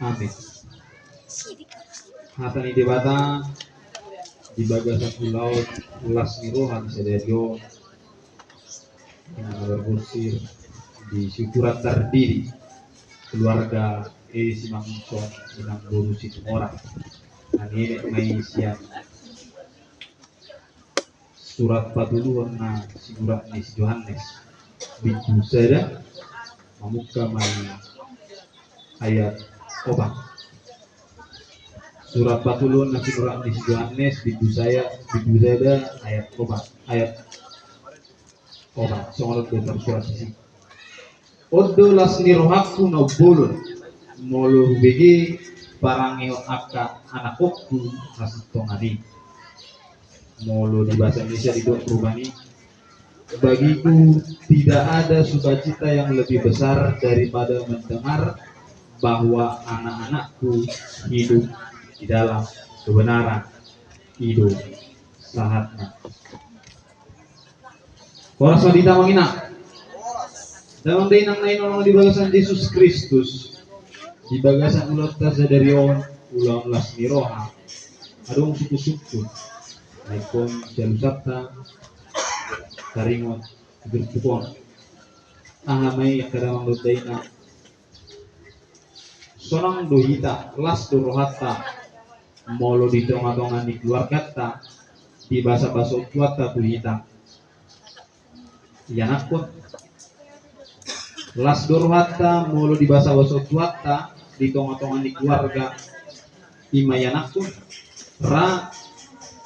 Amin. Hatani debata di bagasan pulau ulas nirohan sederio yang bersir di syukuran terdiri keluarga Simangson dengan bonusi orang. Nah ini may siang surat patuluan na surat ni si Yohanes bintu sada mamuka may ayat obat. Surat patuluan na surat ni si Yohanes bintu sada ayat obat. Songot do surat sisi. Odo las nirohaku no bolon molo begi parangeo aka anakku kasih tongani molo di bahasa Indonesia di perubahan. Bagiku tidak ada sukacita yang lebih besar daripada mendengar bahwa anak-anakku hidup di dalam kebenaran, hidup sahatnya. Orang wanita mengina dalam dinang lain orang di bagasan Yesus Kristus di bagasan ulat tazadarion ulang las miroha adong suku-suku naikon jalusapta karimot bertupon ahamai kadang dotaina sonang dohita las dorohata molo di tonga-tonga di keluarga di bahasa-bahasa tuata dohita yanakot las dorohata molo di bahasa-bahasa tuata di tonga-tonga di keluarga imayanakot ra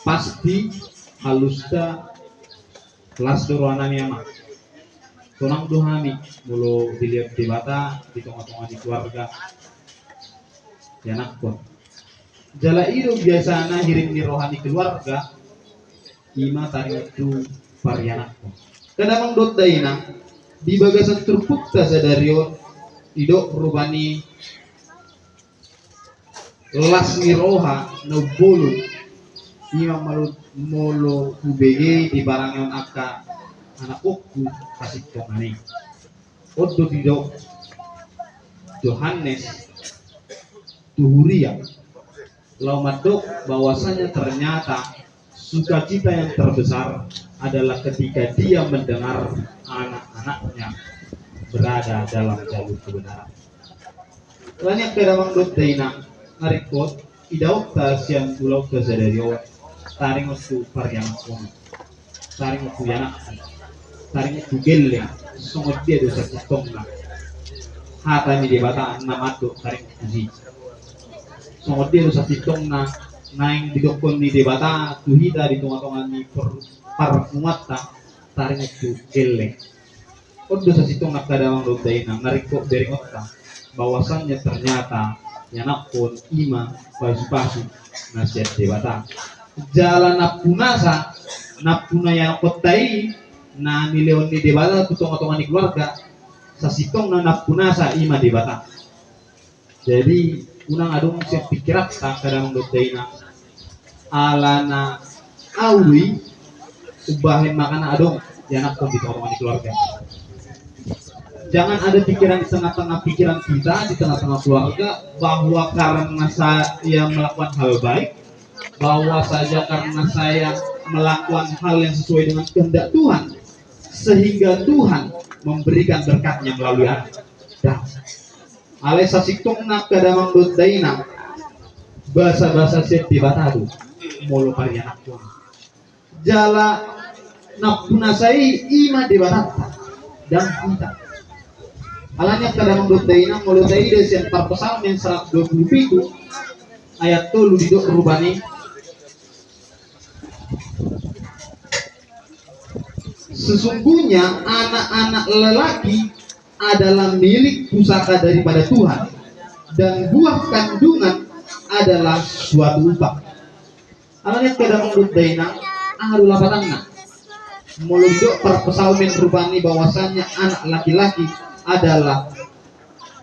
pasti halusta las dorohana miyama sonang dohami mulu dilihat di bata di tengah-tengah di keluarga yanakon jala itu biasana hirim di rohani keluarga ima tari itu varianakon kadang dot daina di bagasan terpukta sadario idok rubani las miroha no bolu ima malut molo ubege di barang yang aka anakku kasih tongani odo didok Yohanes Tuhuria laumadok bahwasanya ternyata sukacita yang terbesar adalah ketika dia mendengar anak-anaknya berada dalam jalur kebenaran. Banyak kedamang dot daina narikot idaok siang pulau kesadario taring waktu varian kono taring waktu yanak taring waktu gelle songot dia dosa kitongna hata ni debata namato taring waktu songot dia dosa kitongna naing didokon ni debata tuhita di tengah-tengah ni parfumata taring waktu gelle od dosa kitongna kadang dotaina narikot dari otak bahwasannya ternyata yanak pun ima pasu-pasu nasihat debata jalan napunasa napuna yang kotai na nileon ni debata tu tonga-tonga ni keluarga sasitong na napunasa ima debata jadi unang adong siya pikirat ta kadang dotaina alana awi ubahin makana adong yanak pun di tonga-tonga ni keluarga. Jangan ada pikiran di tengah-tengah pikiran kita di tengah-tengah keluarga bahwa karena saya melakukan hal baik, bahwa saja karena saya melakukan hal yang sesuai dengan kehendak Tuhan, sehingga Tuhan memberikan berkatnya melalui anak. Dan alesa siktung nak kadang dotaina bahasa-bahasa seti batadu mulu parianak Tuhan. Jala napunasai ima di batata dan kita. Alanya kadang dotaina mulu tadi desian parpesal men 127 ayat tu ludidok rubani sesungguhnya anak-anak lelaki adalah milik pusaka daripada Tuhan dan buah kandungan adalah suatu upah. Alanya kadang dotaina ahlu lapatanna mulu didok parpesal men rubani bahwasannya anak laki-laki adalah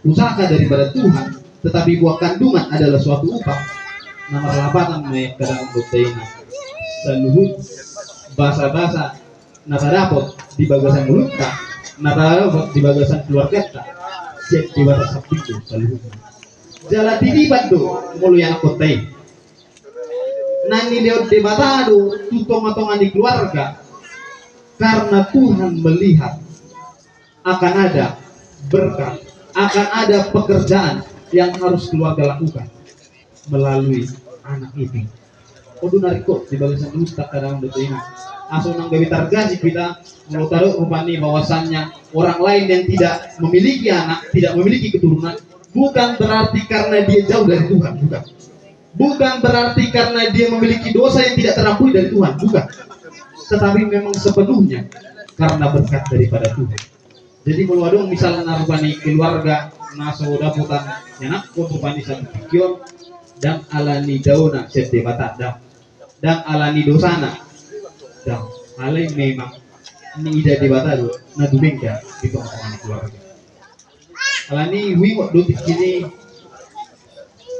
pusaka daripada Tuhan, tetapi buah kandungan adalah suatu upah. Nomor 8 may kadang dotaina seluhut bahasa-bahasa natarapot di bagasan mulutnya natarapot di bagasan keluarga siap di batas sabtu seluhut jala titibat do mulu yang kotai nani lewat debatado tutong-tongan di keluarga karena Tuhan melihat akan ada berkat, akan ada pekerjaan yang harus keluarga lakukan melalui anak itu. Kudu nariko di bagian dulu tak kadang betina. Asal nang gawi targasi kita mau taruh rupani bahwasannya orang lain yang tidak memiliki anak, tidak memiliki keturunan, bukan berarti karena dia jauh dari Tuhan, bukan. Bukan berarti karena dia memiliki dosa yang tidak terampuni dari Tuhan, bukan. Tetapi memang sepenuhnya karena berkat daripada Tuhan. Jadi kalau ada misalnya rupani keluarga naso daputan nyanak pun rupani satu pikion dan alani dauna sete batak dan alani dosana dan alai memang ini ida di batado na dubengka di tengah keluarga alani wingok dotik kini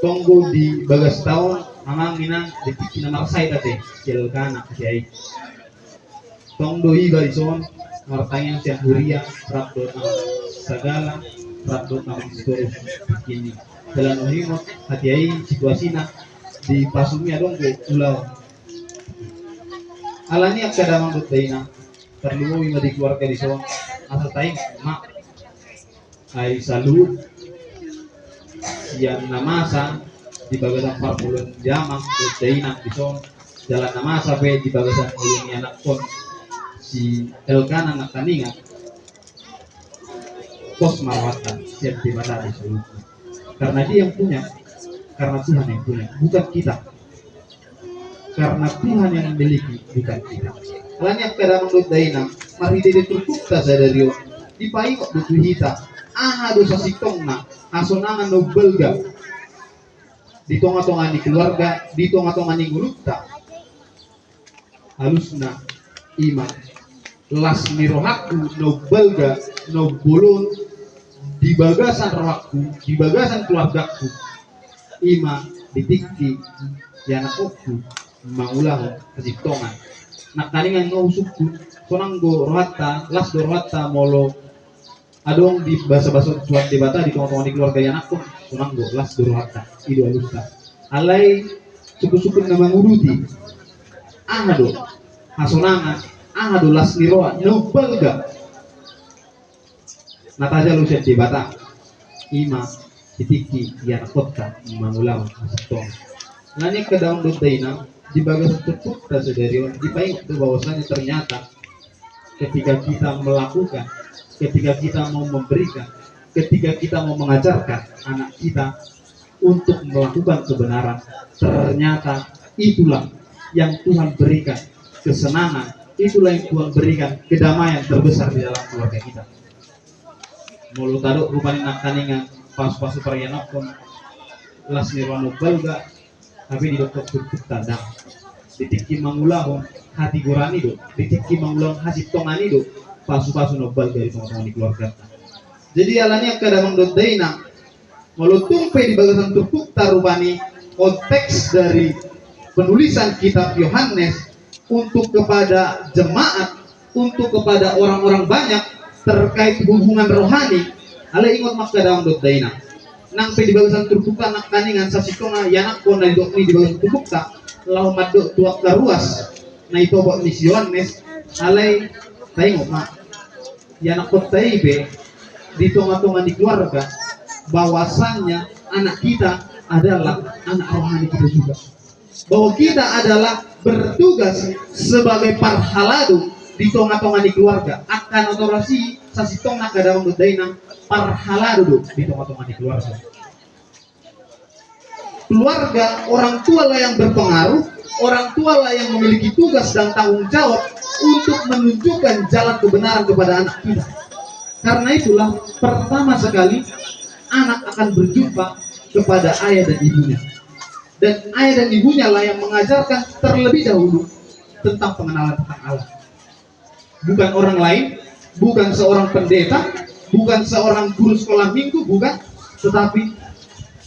tonggo di bagas tahun mamang minang detik kina marsai tate kel kana kiai tongdo i garison martanya siang huria rabdo segala rabdo nama seluruh kini dalam himot hati situasinya di pasumnya dong ke pulau alani ak kada manggut daina perlu wima di keluarga di soang asal taing mak ai salut yang namasa di bagasan parpulun jamang daina di soang jalan namasa pe di bagasan ulungi anak pon si Elkan anak taninga pos marawatan siap di mana di salut karena dia yang punya karena Tuhan yang punya bukan kita karena Tuhan yang memiliki bukan kita. Lainnya kada menurut daina mari dia tertukta sadario di pai kok butuh hita dosa sitongna asonangan no belga di tonga-tonga di keluarga di tonga-tonga ni gulutta halusna iman las mirohaku no belga no bolon di bagasan rohaku di bagasan keluargaku ima ditikti yana okku mangulang kesiptongan nak talingan ngusukku sonanggo rohatta las do rohatta molo adong di bahasa-bahasa tuan debata di kawan-kawan di keluarga yana pun sonanggo las do rohatta ido alusta alai suku-suku na manguruti do hasonanga do las niroa no belga nataja lu siap debata ima titiki yana kotta mangulang kesiptongan nanya ke daun daina di bagian tertutup dari di paling itu bahwasanya ternyata ketika kita melakukan, ketika kita mau memberikan, ketika kita mau mengajarkan anak kita untuk melakukan kebenaran, ternyata itulah yang Tuhan berikan kesenangan, itulah yang Tuhan berikan kedamaian terbesar di dalam keluarga kita. Mulut taruh rupanya nakaningan pas-pas supaya pun las nirwano belga tapi di dokter tutup tandang ditiki mangulang hati gurani do ditiki mangulang hati tongani do pasu-pasu nobal dari teman-teman di keluarga jadi alanya kadang daina walau tumpe di bagasan tutup tarubani konteks dari penulisan kitab Yohanes untuk kepada jemaat untuk kepada orang-orang banyak terkait hubungan rohani ala ingat mak kadang daina nang pe di bagasan turbuka nak kaningan sa sikonga yanak ko na dok ni di bagasan turbuka lau madok tuak karuas na ito bak misiones alay tayo ma yanak ko tayo be di tonga-tonga di keluarga bahwasannya anak kita adalah anak rohani kita juga bahwa kita adalah bertugas sebagai parhaladu di tonga-tonga di keluarga akan otorasi sa sikonga kada daina parhaladu di tonga-tonga di keluarga orang tua lah yang berpengaruh orang tua lah yang memiliki tugas dan tanggung jawab untuk menunjukkan jalan kebenaran kepada anak kita karena itulah pertama sekali anak akan berjumpa kepada ayah dan ibunya dan ayah dan ibunya lah yang mengajarkan terlebih dahulu tentang pengenalan tentang Allah bukan orang lain bukan seorang pendeta bukan seorang guru sekolah minggu bukan tetapi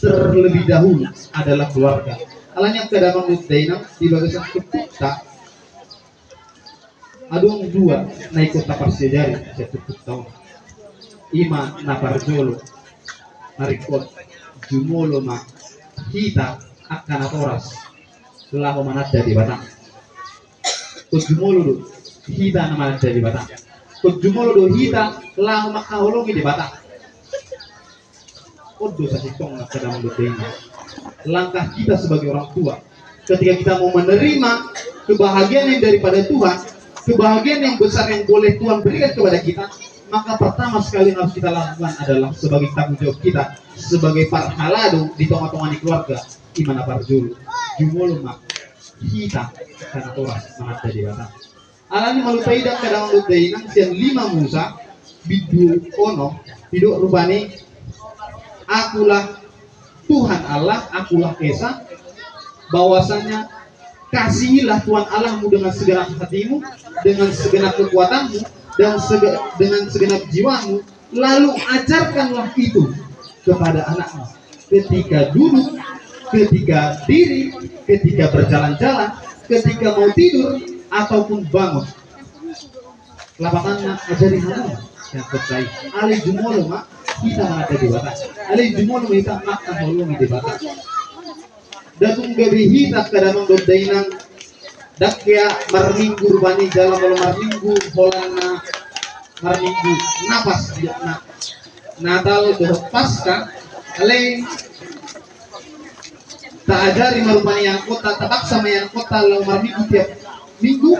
terlebih dahulu adalah keluarga. Alanya kadang daina di bagasan keputa adung dua naik kota persejari satu tahun ima naparjolo narikot jumulo ma hita akan atoras lahu manada di batang jumulo do hita nama ada di batang jumulo do hita lahu makahologi di batang odo sasikong na kadang ini langkah kita sebagai orang tua ketika kita mau menerima kebahagiaan yang daripada Tuhan, kebahagiaan yang besar yang boleh Tuhan berikan kepada kita, maka pertama sekali yang harus kita lakukan adalah sebagai tanggung jawab kita sebagai parhalado di tengah-tengah keluarga imana parjulu jumolo mak kita karena Torah sangat jadi batang alani malutai dan kadang lutai nang siang 5 Musa bidu ono bidu rubani akulah Tuhan Allah, akulah Esa, bahwasanya kasihilah Tuhan Allahmu dengan segenap hatimu, dengan segenap kekuatanmu, dan dengan segenap jiwamu, lalu ajarkanlah itu kepada anakmu. Ketika duduk, ketika diri, ketika berjalan-jalan, ketika mau tidur, ataupun bangun. Lapakannya ajari hal yang percaya. Ali jumolo mak kita mengada di batas. Ali jumolo kita makan holongi di batas. Datung gabi hita kadang dodainang dakya marminggu bani jalan malam marminggu holana marminggu napas dia nak Natal do pasca ale tak ajari marupani yang kota tabak sama yang kota lau marminggu tiap minggu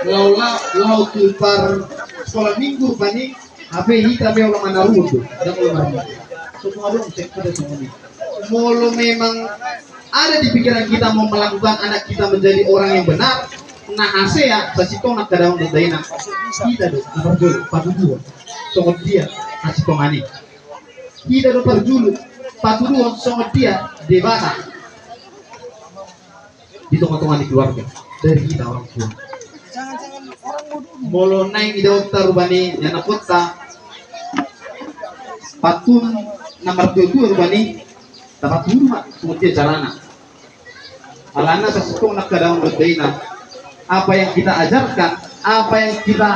lau tulpar sekolah minggu bani apa hita be ulang manaru tu dan marminggu semua dong cek pada semua ini molo memang ada di pikiran kita mau melakukan anak kita menjadi orang yang benar, nah asea sasikong nak kadang berdaina kita do perjulu patuduh songot dia sasikong ani kita do perjulu patuduh songot dia debata di tengah-tengah di keluarga dari kita orang tua molo naik di dokter bani yang kota patun nomor 22 bani dapat rumah kemudian jarana alana sesuatu nak kadang berdaina apa yang kita ajarkan apa yang kita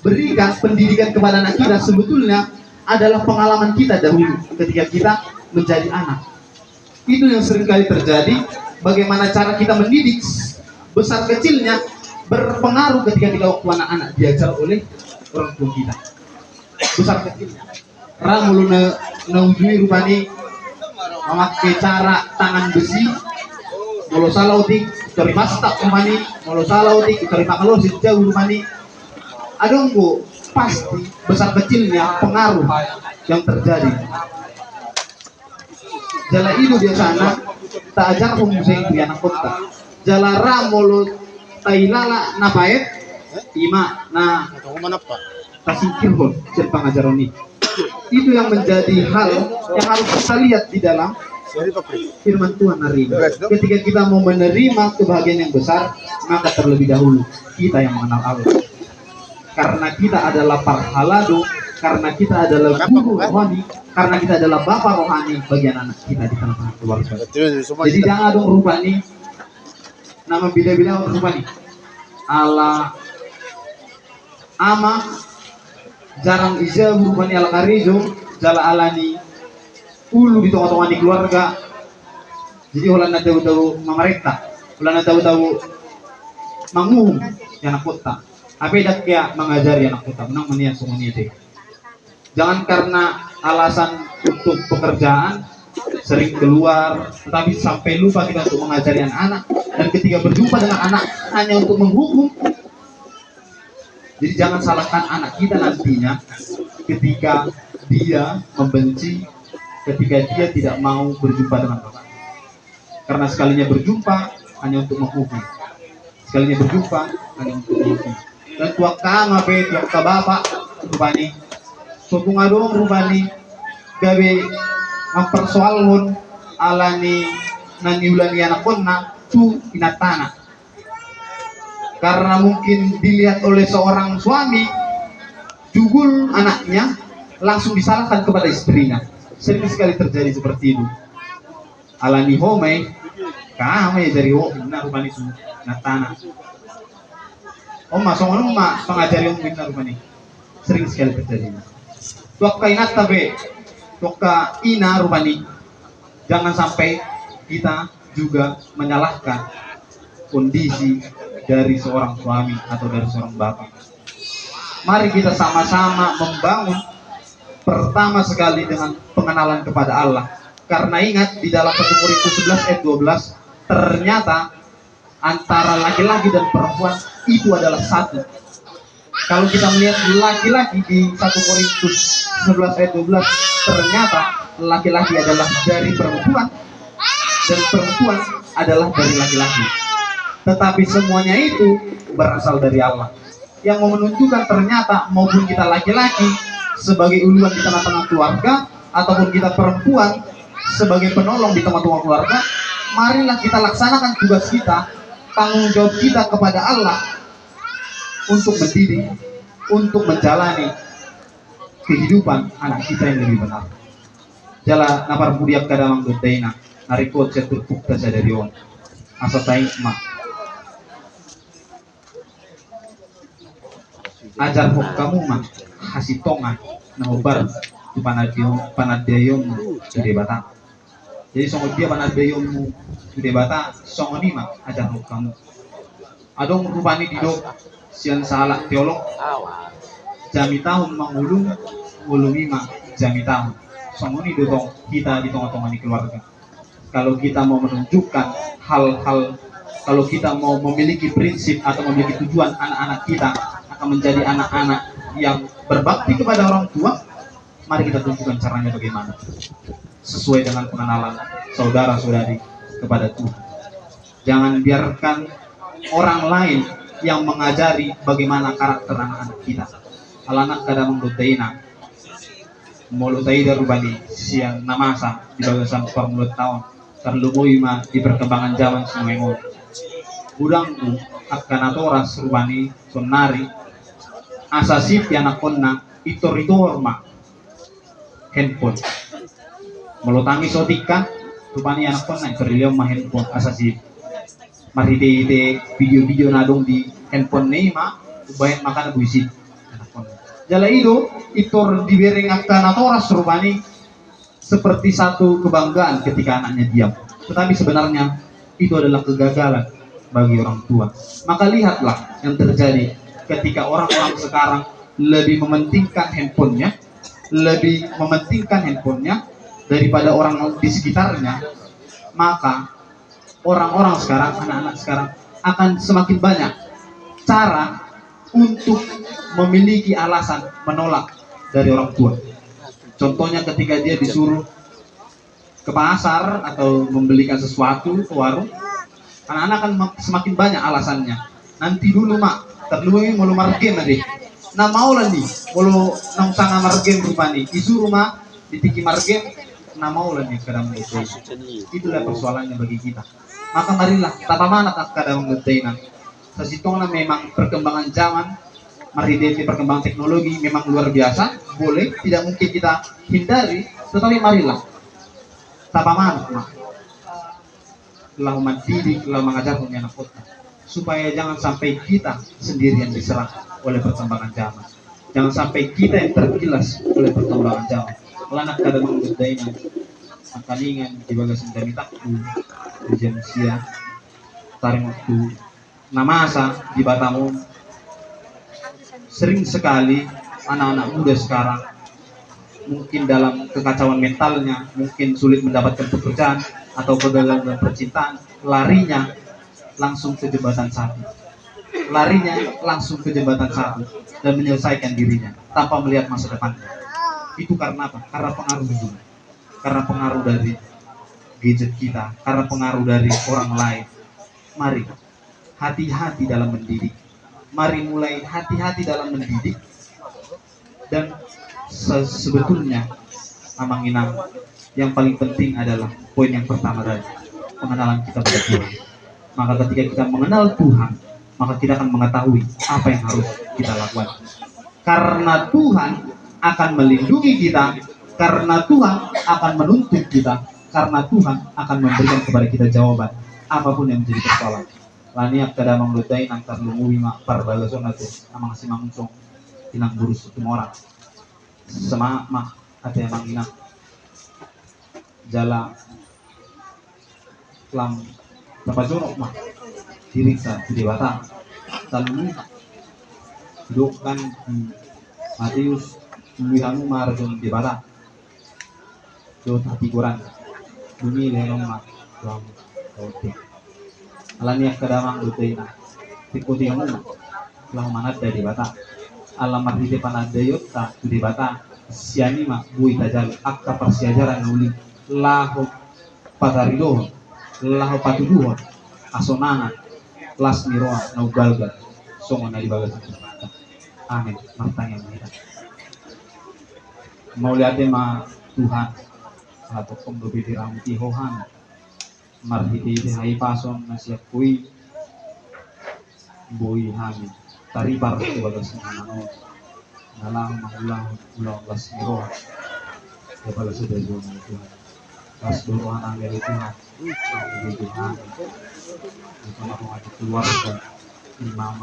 berikan pendidikan kepada anak kita sebetulnya adalah pengalaman kita dahulu ketika kita menjadi anak itu yang seringkali terjadi bagaimana cara kita mendidik besar kecilnya berpengaruh ketika waktu anak-anak diajar oleh orang tua kita besar kecilnya ramulu naujui rupani memakai cara tangan besi molo salah utik terima stak rumani molo salah utik terima kalau sejauh rumani adonggo pasti besar kecilnya pengaruh yang terjadi jala itu biasanya tak ajar pemusing di anak kota jala ramolo tailala napaet ima nah kasingkirhon dan pengajaran ini itu yang menjadi hal yang harus kita lihat di dalam firman Tuhan hari ini. Ketika kita mau menerima kebahagiaan yang besar, maka terlebih dahulu kita yang mengenal Allah. Karena kita adalah parhalado, karena kita adalah guru rohani, karena kita adalah bapak rohani bagi anak kita di tengah-tengah keluarga. Jadi jangan dong rupani nama beda-beda rupani ala ama jarang ija rupani ala karijo jala alani ulu di tengah-tengah di keluarga jadi ulana tahu-tahu memerintah ulana tahu-tahu manguhum yang kota apa dak ya mengajari anak kota menang meniat semuanya deh jangan karena alasan untuk pekerjaan sering keluar tetapi sampai lupa kita untuk mengajari anak-anak dan ketika berjumpa dengan anak hanya untuk menghukum jadi jangan salahkan anak kita nantinya ketika dia membenci ketika dia tidak mau berjumpa dengan Bapak. Karena sekalinya berjumpa hanya untuk menghukum. Sekalinya berjumpa hanya untuk menghukum. Dan tuak kama pe tuak ka Bapak rupani. Sopung adong rupani gawe mempersoalkan alani naniulani anak konna tu inatana. Karena mungkin dilihat oleh seorang suami jugul anaknya langsung disalahkan kepada istrinya. Sering sekali terjadi seperti itu. Alani home kami dari benar rumah itu natana. Masuk rumah pengajari yang benar rumah ini. Sering sekali terjadi. Tuak kainat tabe, tuak ina rumah ini. Jangan sampai kita juga menyalahkan kondisi dari seorang suami atau dari seorang bapak. Mari kita sama-sama membangun pertama sekali dengan pengenalan kepada Allah. Karena ingat di dalam 1 Korintus 11 ayat 12, ternyata antara laki-laki dan perempuan itu adalah satu. Kalau kita melihat laki-laki di 1 Korintus 11 ayat 12, ternyata laki-laki adalah dari perempuan dan perempuan adalah dari laki-laki. Tetapi semuanya itu berasal dari Allah. Yang mau menunjukkan ternyata maupun kita laki-laki sebagai uluan di tengah-tengah keluarga ataupun kita perempuan sebagai penolong di tengah-tengah keluarga, marilah kita laksanakan tugas kita, tanggung jawab kita kepada Allah untuk mendidik, untuk menjalani kehidupan anak kita yang lebih benar. Jala napar budiak kadamang dodaina, narikot setur pukta sadarion, asatai mak. Ajar hok kamu mah hasitongan nahobar di panadayom di bata. Jadi songo dia panadayom di bata songo ni mah ajar hok kamu. Adong rupani didok sian salah teolog jami tahun mangulung ngulungi mah jami tahun. Songo ni dotong kita di tengah-tengah di keluarga. Kalau kita mau menunjukkan hal-hal, kalau kita mau memiliki prinsip atau memiliki tujuan anak-anak kita akan menjadi anak-anak yang berbakti kepada orang tua, mari kita tunjukkan caranya bagaimana sesuai dengan pengenalan saudara-saudari kepada Tuhan. Jangan biarkan orang lain yang mengajari bagaimana karakter anak-anak kita. Alanak kadang menggotaina mulutai darubani siang namasa di bagasan mulut tahun terlumui ma di perkembangan zaman semua udangku akan atoras rubani sonari asasif yang nakonna itor ma handphone melutangi sotikan rupanya anak konna itorilew ma handphone asasif maride video-video nadong di handphone nih ma ubayan makan buisi anak konna jala itu itor dibereng akan atoras rupani seperti satu kebanggaan ketika anaknya diam, tetapi sebenarnya itu adalah kegagalan bagi orang tua. Maka lihatlah yang terjadi ketika orang-orang sekarang lebih mementingkan handphonenya, daripada orang di sekitarnya, maka orang-orang sekarang, anak-anak sekarang akan semakin banyak cara untuk memiliki alasan menolak dari orang tua. Contohnya ketika dia disuruh ke pasar atau membelikan sesuatu ke warung, anak-anak kan semakin banyak alasannya. Nanti dulu mak, terlalu mau margen nanti. Nah mau lah nih, kalau nang sanga margen rupani, disuruh mak ditiki margen, nah mau lah nih kadang itu. Itulah persoalannya bagi kita. Maka marilah, tapa mana tak kadang ngetainan. Sesitonglah memang perkembangan zaman, mari perkembangan teknologi memang luar biasa, boleh, tidak mungkin kita hindari, tetapi marilah tapaman telah mendidik, telah mengajar anak kota, supaya jangan sampai kita sendirian diserang oleh perkembangan zaman, jangan sampai kita yang tergilas oleh perkembangan zaman. Lanak kadang menggodaina akalingan di bagasan dari takku ujian sia taring waktu namasa di Batamu. Sering sekali anak-anak muda sekarang mungkin dalam kekacauan mentalnya, mungkin sulit mendapatkan pekerjaan atau kegagalan dalam percintaan, larinya langsung ke jembatan satu, dan menyelesaikan dirinya tanpa melihat masa depan. Itu karena apa? Karena pengaruh dunia, karena pengaruh dari gadget kita, karena pengaruh dari orang lain. Mari hati-hati dalam mendidik. Mari mulai hati-hati dalam mendidik. Dan sebetulnya Amang Inang, yang paling penting adalah poin yang pertama tadi, pengenalan kita pada Tuhan. Maka ketika kita mengenal Tuhan, maka kita akan mengetahui apa yang harus kita lakukan. Karena Tuhan akan melindungi kita, karena Tuhan akan menuntut kita, karena Tuhan akan memberikan kepada kita jawaban apapun yang menjadi persoalan. Laniak kada manglutai antar lumui mak parbalason atau amang simangcong inang burus itu orang sama mak atau emang inang jala lam tapajorok mah diriksa di Dewata talumi dudukkan Matius luihamu marjon Dewata do hati kurang bumi lenong mah tuam oke alaniak kadamang duteina tikuti kamu lang manat dari Dewata alamat di depan ada yota di Dewata siani mah bui tajal akta persiajaran nuli laho patarido laho patuduho asonana las miroa naugalga songo na ibaga amin martanya kita mau lihat ma Tuhan atau pembebi diramu tihohan marhiti hai pason nasiap kui bui hami taribar ibaga semana nalang mangulang ulang las miroa ya pada sudah zona Tuhan las dorongan dari Tuhan di Tuhan bersama pengaji keluarga imam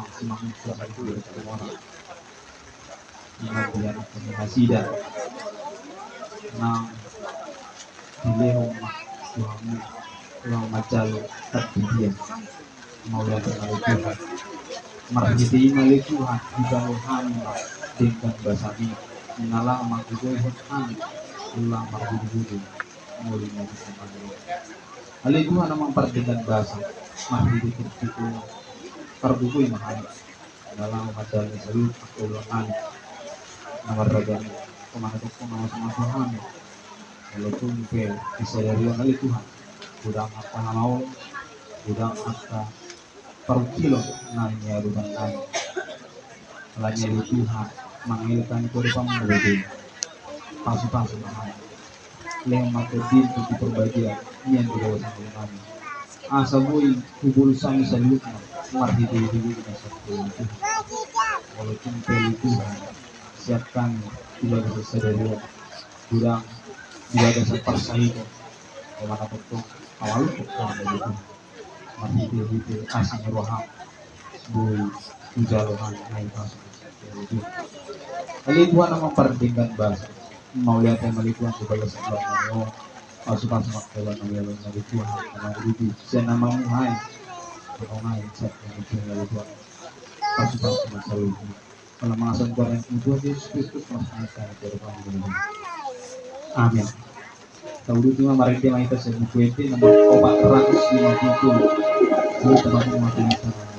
siapa itu dari orang imam biar penghasilan nang dilehong suami ulang macal dia mau lihat dari Tuhan marhiti mali Tuhan di dalam hamba dengan basami menalang mangkugoy hutan ulang marhudi mulinya bersama Ali Tuhan namang perdikan bahasa marhiti itu perbukuy mahal dalam macal salut keulangan nomor ragam pemantuk nama sama Tuhan walaupun ke kesadaran kali Tuhan udang apa mau udang apa per kilo nanya udang naik lagi Tuhan mengilkan kurang berbeda pasu-pasu mahal yang matedin di perbagian yang dibawa sama kami asa boy kubul sami salutna marhidi dulu kita satu walaupun peli Tuhan siapkan tidak bisa sadari kurang tidak ada sepersaing kemana pun awal kurang begitu marhidi itu asing roham boy ujarohan naik masuk itu kali Tuhan memperdengarkan bahasa mau lihat yang malikuan sebagai sebuah nama masuk-masuk dalam nama Tuhan nama itu saya nama Muhammad Muhammad saya yang Tuhan masuk-masuk masalah itu kalau mengasah Tuhan yang itu Yesus Kristus masuk dari Tuhan amin tahu cuma mari kita kita sebut itu nomor 450 itu teman-teman masih bisa